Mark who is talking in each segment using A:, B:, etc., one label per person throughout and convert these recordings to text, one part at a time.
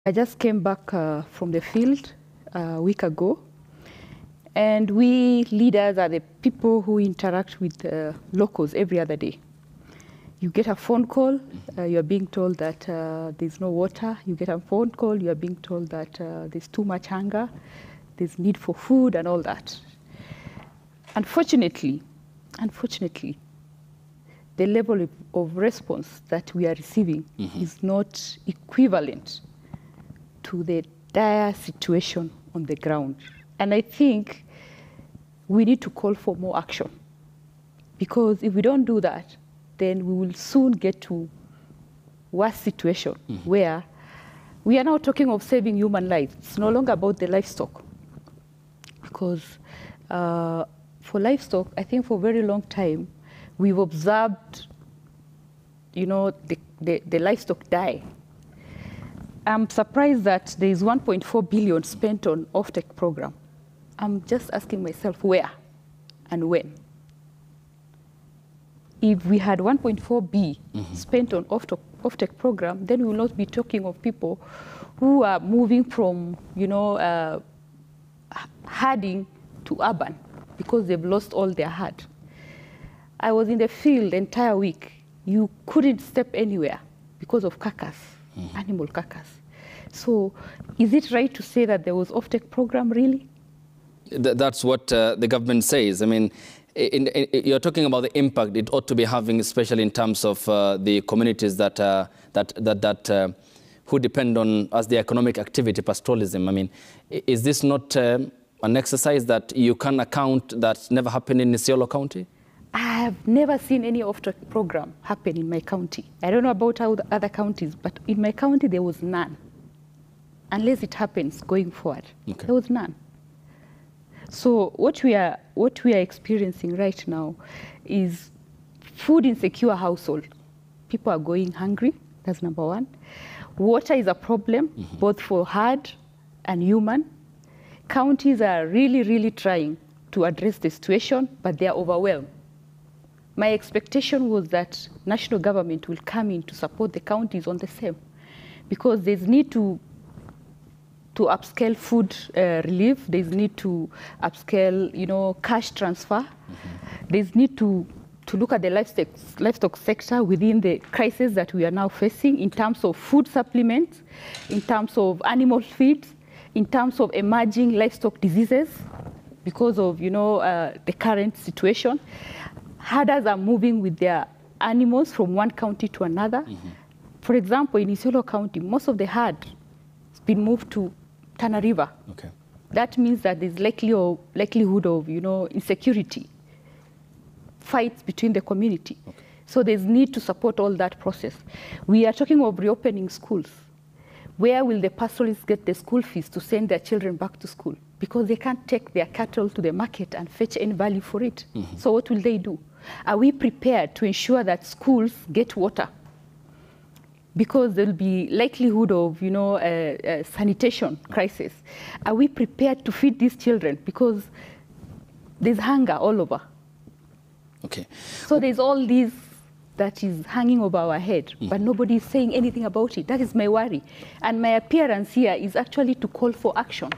A: I just came back from the field a week ago, and we leaders are the people who interact with locals every other day. You get a phone call, you're being told that there's no water. You get a phone call, you're being told that there's too much hunger, there's need for food and all that. Unfortunately, the level of response that we are receiving is not equivalent to the dire situation on the ground. And I think we need to call for more action, because if we don't do that, then we will soon get to worse situation where we are now talking of saving human lives. It's no longer about the livestock, because for livestock, I think for a very long time, we've observed, the livestock die. I'm surprised that there is 1.4 billion spent on off-take program. I'm just asking myself where and when. If we had 1.4 B spent on off-take program, then we will not be talking of people who are moving from, herding to urban because they've lost all their herd. I was in the field the entire week. You couldn't step anywhere because of carcass, animal carcass. So is it right to say that there was off-take program, really?
B: That's what the government says. I mean, you're talking about the impact it ought to be having, especially in terms of the communities that who depend on as the economic activity, pastoralism. I mean, is this not an exercise that you can account that never happened in Isiolo County?
A: I have never seen any off-take program happen in my county. I don't know about other counties, but in my county there was none. Unless it happens going forward, there was none. So what we are experiencing right now is food insecure household. People are going hungry. That's number one. Water is a problem, both for herd and human. Counties are really trying to address the situation, but they are overwhelmed. My expectation was that national government will come in to support the counties on the same, because there's need to upscale food relief. There's need to upscale, cash transfer. There's need to look at the livestock sector within the crisis that we are now facing in terms of food supplements, in terms of animal feed, in terms of emerging livestock diseases because of, the current situation. Herders are moving with their animals from one county to another. For example, in Isiolo County, most of the herd has been moved to Tana River. That means that there's likelihood of, insecurity, fights between the community. So there's need to support all that process. We are talking of reopening schools. Where will the pastoralists get the school fees to send their children back to school? Because they can't take their cattle to the market and fetch any value for it. So what will they do? Are we prepared to ensure that schools get water? Because there will be likelihood of, a sanitation crisis. Are we prepared to feed these children? Because there's hunger all over. So there's all these that is hanging over our head, but nobody is saying anything about it. That is my worry. And my appearance here is actually to call for action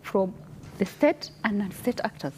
A: from the state and non-state actors.